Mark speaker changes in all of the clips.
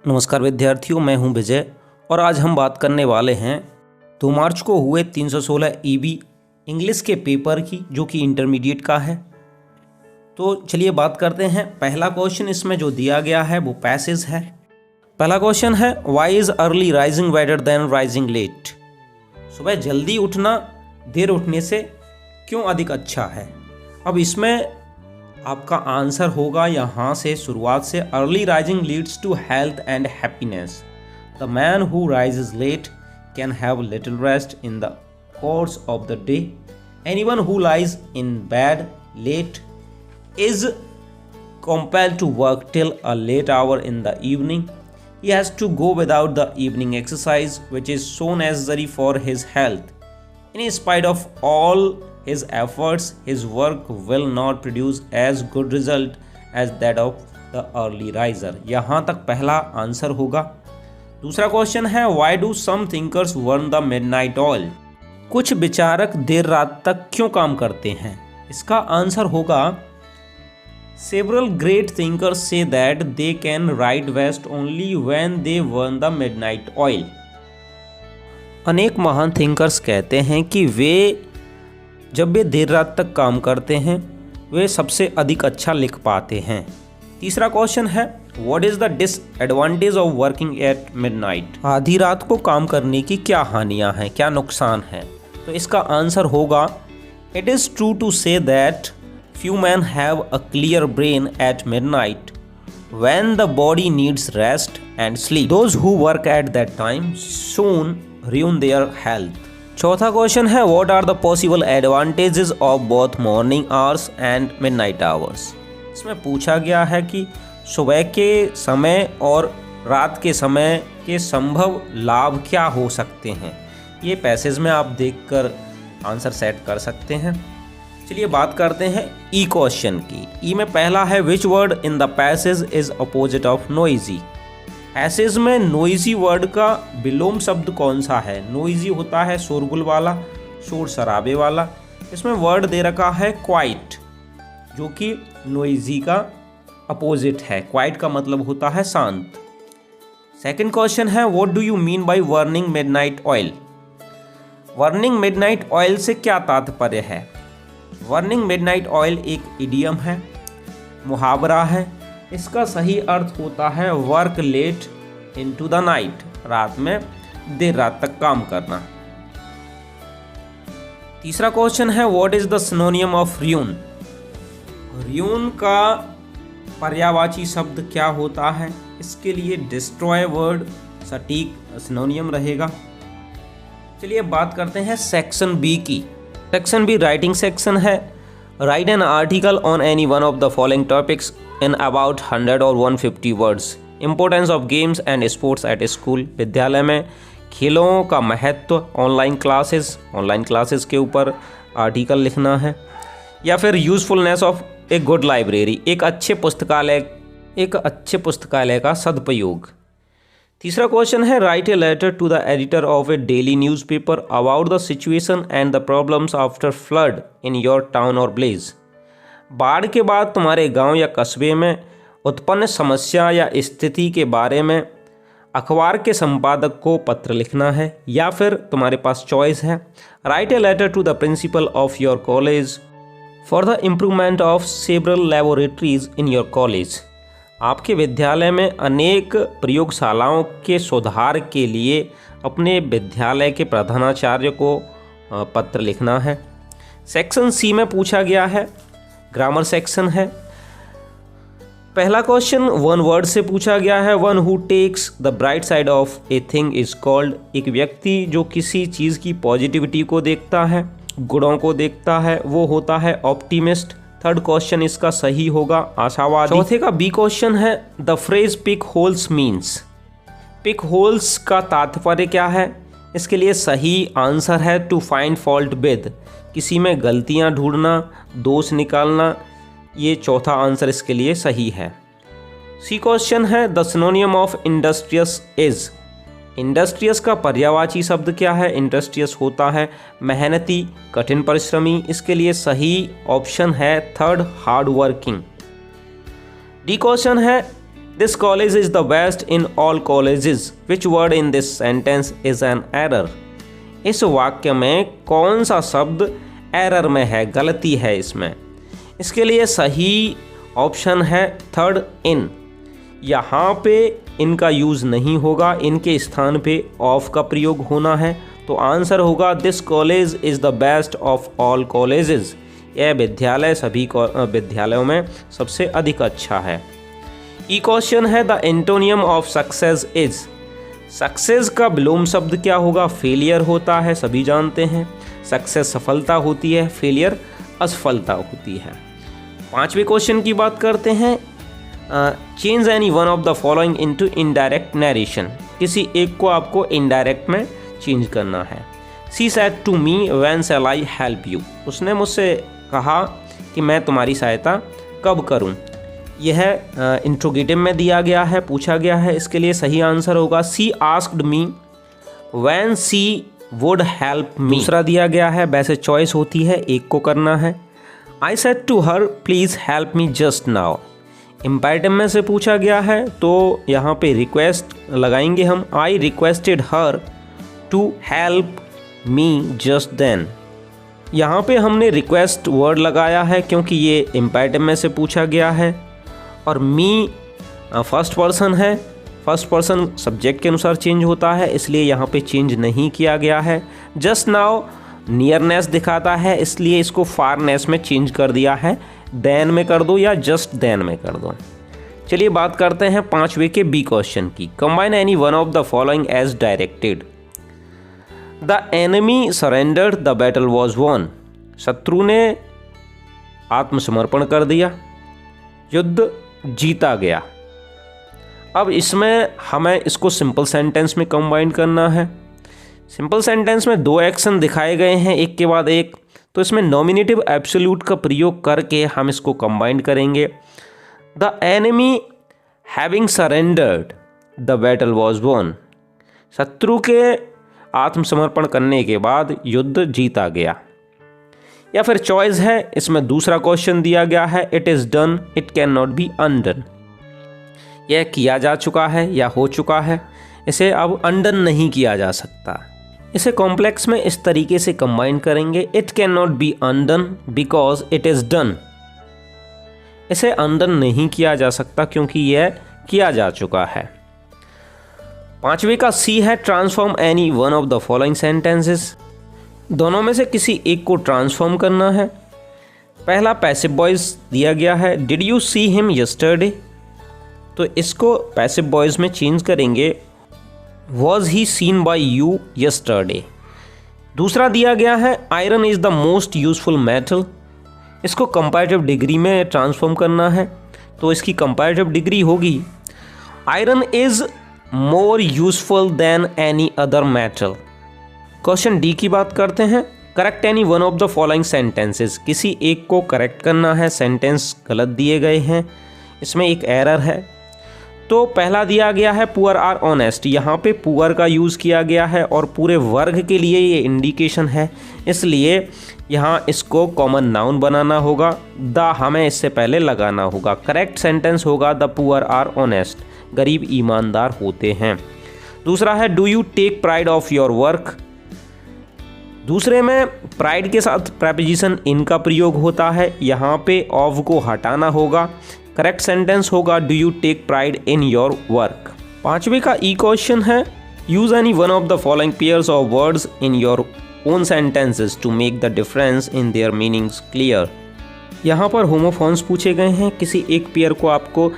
Speaker 1: नमस्कार विद्यार्थियों, मैं हूं विजय और आज हम बात करने वाले हैं 2 मार्च को हुए 316 ईबी इंग्लिश के पेपर की, जो कि इंटरमीडिएट का है। तो चलिए बात करते हैं। पहला क्वेश्चन इसमें जो दिया गया है वो पैसेज है। पहला क्वेश्चन है, why is early rising better than rising late? सुबह जल्दी उठना देर उठने से क्यों अधिक अच्छा है? अब इसमें आपका आंसर होगा यहाँ से शुरुआत से, early rising leads to health and happiness. The man who rises late can have little rest in the course of the day. Anyone who lies in bed late is compelled to work till a late hour in the evening. He has to go without the evening exercise, which is so necessary for his health. In spite of all his efforts, his work will not produce as good result as that of the early riser. यहाँ तक पहला answer होगा। दूसरा question है, why do some thinkers burn the midnight oil? कुछ विचारक देर रात तक क्यों काम करते हैं? इसका आंसर होगा, several great thinkers say that they can write best only when they burn the midnight oil. अनेक महान थिंकर्स कहते हैं कि जब वे देर रात तक काम करते हैं वे सबसे अधिक अच्छा लिख पाते हैं। तीसरा क्वेश्चन है, what is the disadvantage of working at midnight? आधी रात को काम करने की क्या हानियां हैं, क्या नुकसान है? तो इसका आंसर होगा, it is true to say that few men have a clear brain at midnight when the body needs rest and sleep. Those who work at that time soon ruin their health. चौथा question है, what are the possible advantages of both morning hours and midnight hours? इसमें पूछा गया है कि सुबह के समय और रात के समय के संभव लाभ क्या हो सकते हैं। ये पैसेज में आप देखकर आंसर सेट कर सकते हैं। चलिए बात करते हैं ई क्वेश्चन की। ई में पहला है, विच word in the passage is opposite of noisy? Passage में नोइजी वर्ड का विलोम शब्द कौन सा है? नोइजी होता है शोरगुल वाला, शोर शराबे वाला। इसमें वर्ड दे रखा है क्वाइट, जो कि नोइजी का अपोजिट है। क्वाइट का मतलब होता है शांत। सेकंड क्वेश्चन है, what do you mean by burning midnight oil? Burning midnight oil से क्या तात्पर्य है? बर्निंग मिडनाइट ऑयल एक इडियम है, मुहावरा है। इसका सही अर्थ होता है work late into the night, रात में देर रात तक काम करना। तीसरा क्वेश्चन है, what is the सिनोनियम of ruin? Ruin का पर्यायवाची शब्द क्या होता है? इसके लिए डिस्ट्रॉय वर्ड सटीक सिनोनियम रहेगा। चलिए बात करते हैं सेक्शन बी की। सेक्शन बी राइटिंग सेक्शन है। Right an article on any one of the following topics in about 100 और 150 words. Importance of games and sports at school. विद्यालय में खेलों का महत्व, ऑनलाइन क्लासेस के ऊपर आर्टिकल लिखना है। या फिर usefulness of a good library, एक अच्छे पुस्तकालय का सदुपयोग। तीसरा क्वेश्चन है, write a letter to the editor of a daily newspaper about the situation and the problems after flood in your town और विलेज। बाढ़ के बाद तुम्हारे गांव या कस्बे में उत्पन्न समस्या या स्थिति के बारे में अखबार के संपादक को पत्र लिखना है। या फिर तुम्हारे पास चॉइस है, write a letter to the principal of your college for the improvement of several laboratories in your college. आपके विद्यालय में अनेक प्रयोगशालाओं के सुधार के लिए अपने विद्यालय के प्रधानाचार्य को पत्र लिखना है। सेक्शन सी में पूछा गया है, ग्रामर सेक्शन है। पहला क्वेश्चन वन वर्ड से पूछा गया है, one who takes the bright side of a thing is called. एक व्यक्ति जो किसी चीज़ की पॉजिटिविटी को देखता है, गुणों को देखता है, वो होता है ऑप्टिमिस्ट। थर्ड क्वेश्चन इसका सही होगा आशावादी। चौथे का बी क्वेश्चन है, the phrase pick holes means. Pick holes का तात्पर्य क्या है? इसके लिए सही आंसर है टू फाइंड फॉल्ट विद, किसी में गलतियां ढूंढना, दोष निकालना। ये चौथा आंसर इसके लिए सही है। सी क्वेश्चन है, the सिनोनियम of industrious is. Industrious का पर्यायवाची शब्द क्या है? इंडस्ट्रियस होता है मेहनती, कठिन परिश्रमी। इसके लिए सही ऑप्शन है third, hard working. D question है, this college is the best in all colleges, which word in this sentence is an error. इस वाक्य में कौन सा शब्द एरर में है, गलती है इसमें। इसके लिए सही ऑप्शन है थर्ड, इन। यहाँ पे इनका यूज़ नहीं होगा, इनके स्थान पे ऑफ का प्रयोग होना है। तो आंसर होगा this college is the best of all colleges. यह विद्यालय सभी विद्यालयों में सबसे अधिक अच्छा है। ई क्वेश्चन है the antonym of success is. Success का विलोम शब्द क्या होगा? फेलियर होता है, सभी जानते हैं। सक्सेस सफलता होती है, फेलियर असफलता होती है। पांचवें क्वेश्चन की बात करते हैं। Change any one of the following into indirect narration. किसी एक को आपको इनडायरेक्ट में चेंज करना है। She said to me when shall I help you. उसने मुझसे कहा कि मैं तुम्हारी सहायता कब करूं। यह इंट्रोगेटिव में दिया गया है, पूछा गया है। इसके लिए सही आंसर होगा she asked me when she would help me. दूसरा दिया गया है, वैसे चॉइस होती है, एक को करना है। I said to her please help me just now. Imperative में से पूछा गया है तो यहाँ पे रिक्वेस्ट लगाएंगे हम। I requested her to help me just then. यहाँ पे हमने रिक्वेस्ट वर्ड लगाया है क्योंकि ये इम्पेरेटिव में से पूछा गया है और मी फर्स्ट पर्सन है। फर्स्ट पर्सन सब्जेक्ट के अनुसार चेंज होता है, इसलिए यहाँ पे चेंज नहीं किया गया है। जस्ट नाउ नियरनेस दिखाता है, इसलिए इसको फारनेस में चेंज कर दिया है। देन में कर दो या जस्ट देन में कर दो। चलिए बात करते हैं पांचवे के बी क्वेश्चन की। Combine any one of the following as directed. The enemy surrendered, the battle was won. शत्रु ने आत्मसमर्पण कर दिया, युद्ध जीता गया। अब इसमें हमें इसको सिंपल सेंटेंस में कंबाइन करना है। सिंपल सेंटेंस में दो एक्शन दिखाए गए हैं एक के बाद एक, तो इसमें नॉमिनेटिव एब्सोल्यूट का प्रयोग करके हम इसको कंबाइन करेंगे। The enemy having surrendered, the battle was won. शत्रु के आत्मसमर्पण करने के बाद युद्ध जीता गया। या फिर चॉइस है, इसमें दूसरा क्वेश्चन दिया गया है it is done, it can not be undone. यह किया जा चुका है या हो चुका है, इसे अब अनडन नहीं किया जा सकता। इसे कॉम्प्लेक्स में इस तरीके से कंबाइन करेंगे। It can not be undone because it is done. इसे अनडन नहीं किया जा सकता क्योंकि यह किया जा चुका है। पांचवे का सी है transform any one of the following sentences. दोनों में से किसी एक को ट्रांसफॉर्म करना है। पहला पैसिव वॉइस दिया गया है, did you see him yesterday, तो इसको पैसिव वॉइस में चेंज करेंगे, was he seen by you yesterday. दूसरा दिया गया है iron is the most useful metal. इसको कंपैरेटिव डिग्री में ट्रांसफॉर्म करना है, तो इसकी कंपैरेटिव डिग्री होगी iron is more useful than any other metal. Question D की बात करते हैं। Correct any one of the following sentences. किसी एक को करेक्ट करना है, सेंटेंस गलत दिए गए हैं, इसमें एक एरर है। तो पहला दिया गया है पुअर आर ऑनेस्ट। यहाँ पे पुअर का यूज़ किया गया है और पूरे वर्ग के लिए ये इंडिकेशन है, इसलिए यहाँ इसको कॉमन नाउन बनाना होगा। द हमें इससे पहले लगाना होगा। करेक्ट सेंटेंस होगा द पुअर आर ऑनेस्ट, गरीब ईमानदार होते हैं। दूसरा है do you take pride of your work. दूसरे में प्राइड के साथ प्रेपोजिशन इन का प्रयोग होता है, यहाँ पे ऑफ को हटाना होगा। करेक्ट सेंटेंस होगा do you take pride in your work. पांचवे का ई क्वेश्चन है use any one of the following pairs of words in your own sentences to make the difference in their meanings clear. यहाँ पर homophones पूछे गए हैं। किसी एक पेयर को आपको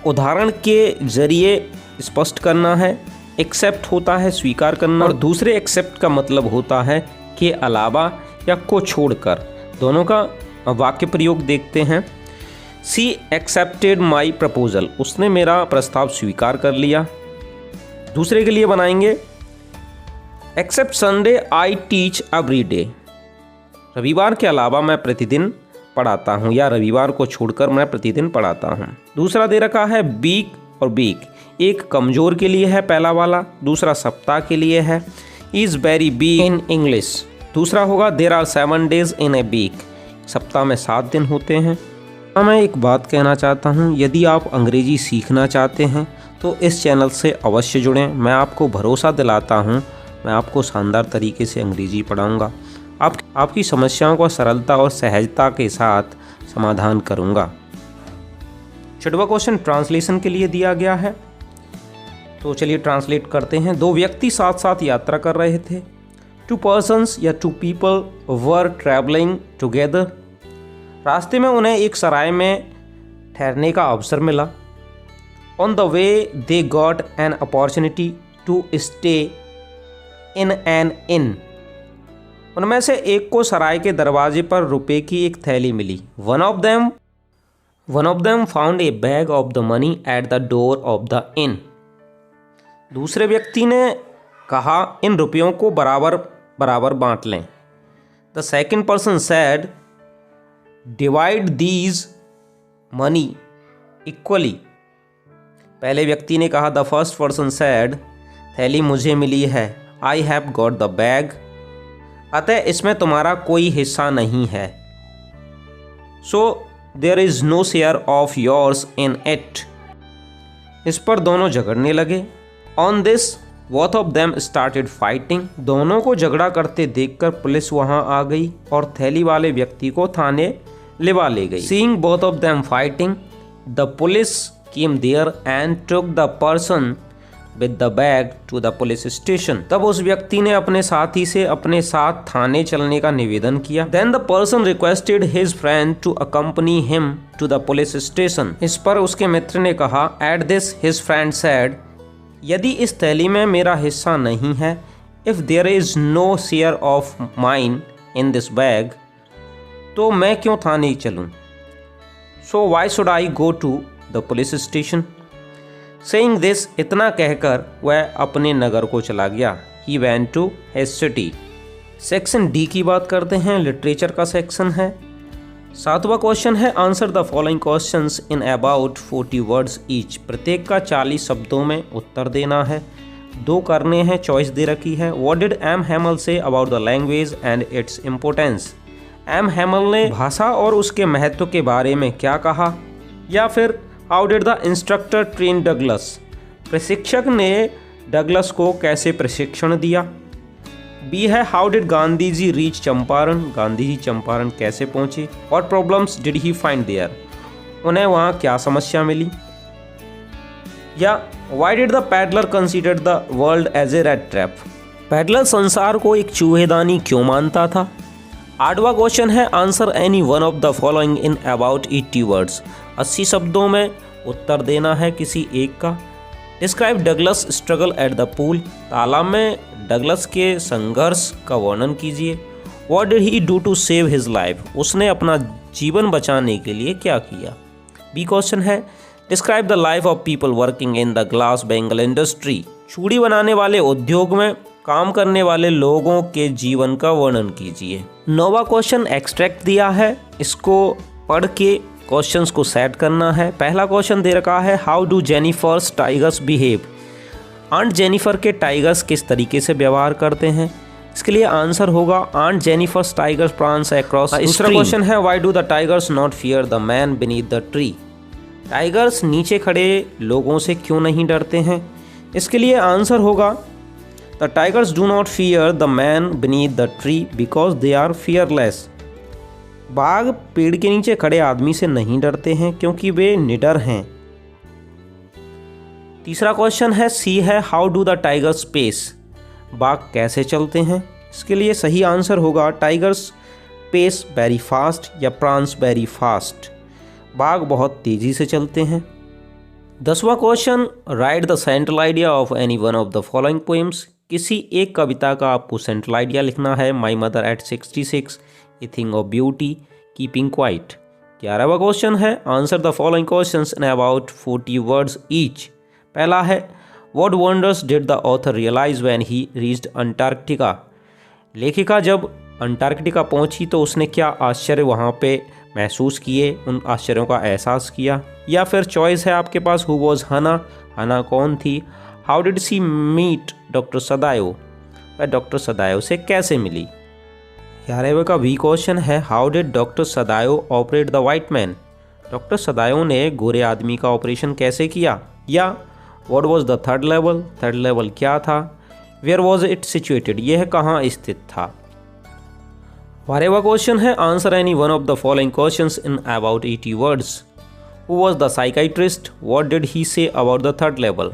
Speaker 1: उदाहरण के जरिए स्पष्ट करना है। एक्सेप्ट होता है स्वीकार करना, और दूसरे एक्सेप्ट का मतलब होता है के अलावा या को छोड़कर। दोनों का वाक्य प्रयोग देखते हैं। सी एक्सेप्टेड माई प्रपोजल, उसने मेरा प्रस्ताव स्वीकार कर लिया। दूसरे के लिए बनाएंगे except Sunday I teach every day, रविवार के अलावा मैं प्रतिदिन पढ़ाता हूँ, या रविवार को छोड़कर मैं प्रतिदिन पढ़ाता हूँ। दूसरा दे रखा है वीक और वीक, एक कमज़ोर के लिए है पहला वाला, दूसरा सप्ताह के लिए है। Is very weak in English. दूसरा होगा there are 7 days in a week, सप्ताह में 7 दिन होते हैं। मैं एक बात कहना चाहता हूँ, यदि आप अंग्रेजी सीखना चाहते हैं तो इस चैनल से अवश्य जुड़ें। मैं आपको भरोसा दिलाता हूँ, मैं आपको शानदार तरीके से अंग्रेजी पढ़ाऊँगा। आपकी समस्याओं को सरलता और सहजता के साथ समाधान करूँगा। 6वां क्वेश्चन ट्रांसलेशन के लिए दिया गया है, तो चलिए ट्रांसलेट करते हैं। 2 व्यक्ति साथ साथ यात्रा कर रहे थे। 2 persons या 2 people were traveling together। रास्ते में उन्हें एक सराय में ठहरने का अवसर मिला। On the way they got an opportunity to stay in an inn। उनमें से एक को सराय के दरवाजे पर रुपए की एक थैली मिली। One of them found a bag of the money at the door of the inn। दूसरे व्यक्ति ने कहा इन रुपयों को बराबर बराबर बांट लें। The second person said divide these money equally। पहले व्यक्ति ने कहा the first person said थैली मुझे मिली है, I have got the bag। अतः इसमें तुम्हारा कोई हिस्सा नहीं है। So there is no share of yours in it। इस पर दोनों झगड़ने लगे। On this both of them started fighting। दोनों को झगड़ा करते देखकर पुलिस वहां आ गई और थैली वाले व्यक्ति को थाने ले गई। Seeing both of them fighting, the police came there and took the person with the bag to the police station। तब उस व्यक्ति ने अपने साथी से अपने साथ थाने चलने का निवेदन किया। Then the person requested his friend to accompany him to the police station। इस पर उसके मित्र ने कहा At this his friend said यदि इस थैली में मेरा हिस्सा नहीं है, if there is no share of mine in this bag, तो मैं क्यों थाने चलूं? So why should I go to the police station? Saying this, इतना कहकर वह अपने नगर को चला गया। He went to his city। Section D की बात करते हैं, लिटरेचर का सेक्शन है। 7वां क्वेश्चन है answer the following questions in about 40 words each. प्रत्येक का 40 शब्दों में उत्तर देना है। 2 करने हैं, चॉइस दे रखी है। What did M Hamel say about the language and its importance. M Hamel ने भाषा और उसके महत्व के बारे में क्या कहा। या फिर how did the instructor train Douglas. प्रशिक्षक ने डगलस को कैसे प्रशिक्षण दिया। बी है how did Gandhi ji reach Champaran. Gandhi ji Champaran कैसे पहुंचे। और problems did he find there. उन्हें वहां क्या समस्या मिली। या why did the peddler consider the world as a rat trap. Peddler संसार को एक चूहेदानी क्यों मानता था। 8वां क्वेश्चन है answer any one of the following in about 80 words. 80 शब्दों में उत्तर देना है किसी एक का। Describe Douglas struggle at the pool. तालाब में डगलस के संघर्ष का वर्णन कीजिए। What did he do to save his life. उसने अपना जीवन बचाने के लिए क्या किया। बी क्वेश्चन है describe the life of people working in the glass bangle industry. चूड़ी बनाने वाले उद्योग में काम करने वाले लोगों के जीवन का वर्णन कीजिए। 9वां क्वेश्चन एक्सट्रैक्ट दिया है, इसको पढ़ के क्वेश्चंस को सेट करना है। पहला क्वेश्चन दे रखा है how do Jennifer's tigers behave. Aunt Jennifer के टाइगर्स किस तरीके से व्यवहार करते हैं। इसके लिए आंसर होगा aunt Jennifer's tigers prance across. दूसरा क्वेश्चन है why do the tigers not fear the man beneath the tree. Tigers नीचे खड़े लोगों से क्यों नहीं डरते हैं। इसके लिए आंसर होगा the tigers do not fear the man beneath the tree because they are fearless. बाघ पेड़ के नीचे खड़े आदमी से नहीं डरते हैं क्योंकि वे निडर हैं। तीसरा क्वेश्चन है सी है how do the tigers pace. बाघ कैसे चलते हैं। इसके लिए सही आंसर होगा टाइगर्स पेस वेरी फास्ट या प्रांस वेरी फास्ट। बाघ बहुत तेजी से चलते हैं। 10वां question write the central idea of any one of the following poems. किसी एक कविता का आपको सेंट्रल आइडिया लिखना है। My mother at 66, a thing of beauty, keeping quiet. 11वां क्वेश्चन है answer the following questions in about 40 words each. पहला है what wonders did the author realize when he reached Antarctica. लेखिका जब अंटार्कटिका पहुंची तो उसने क्या आश्चर्य वहां पे महसूस किए, उन आश्चर्यों का एहसास किया। या फिर चॉइस है आपके पास हु वॉज हना। हना कौन थी। How did she meet doctor Sadao. वह डॉक्टर सदायो से कैसे मिली। 11वें का बी क्वेश्चन है how did doctor Sadao operate the white man. Doctor सदायों ने गोरे आदमी का ऑपरेशन कैसे किया? या what was the third level? Third level क्या था? Where was it situated? यह कहाँ स्थित था? बारहवां क्वेश्चन है answer any one of the following questions in about 80 words. Who was the psychiatrist? What did ही से अबाउट द थर्ड लेवल?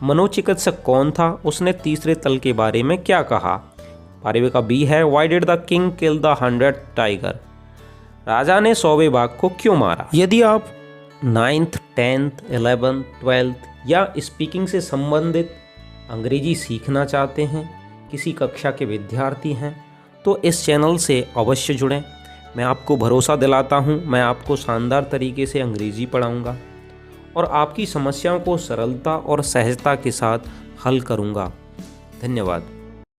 Speaker 1: मनोचिकित्सक कौन था? उसने तीसरे तल के बारे में क्या कहा? 12वें का बी है why did the king kill the 100th tiger? राजा ने 100वें बाघ को क्यों मारा? यदि आप 9th, 10th, 11th, 12th या स्पीकिंग से संबंधित अंग्रेजी सीखना चाहते हैं, किसी कक्षा के विद्यार्थी हैं, तो इस चैनल से अवश्य जुड़ें। मैं आपको भरोसा दिलाता हूं, मैं आपको शानदार तरीके से अंग्रेजी पढ़ाऊंगा और आपकी समस्याओं को सरलता और सहजता के साथ हल करूंगा। धन्यवाद।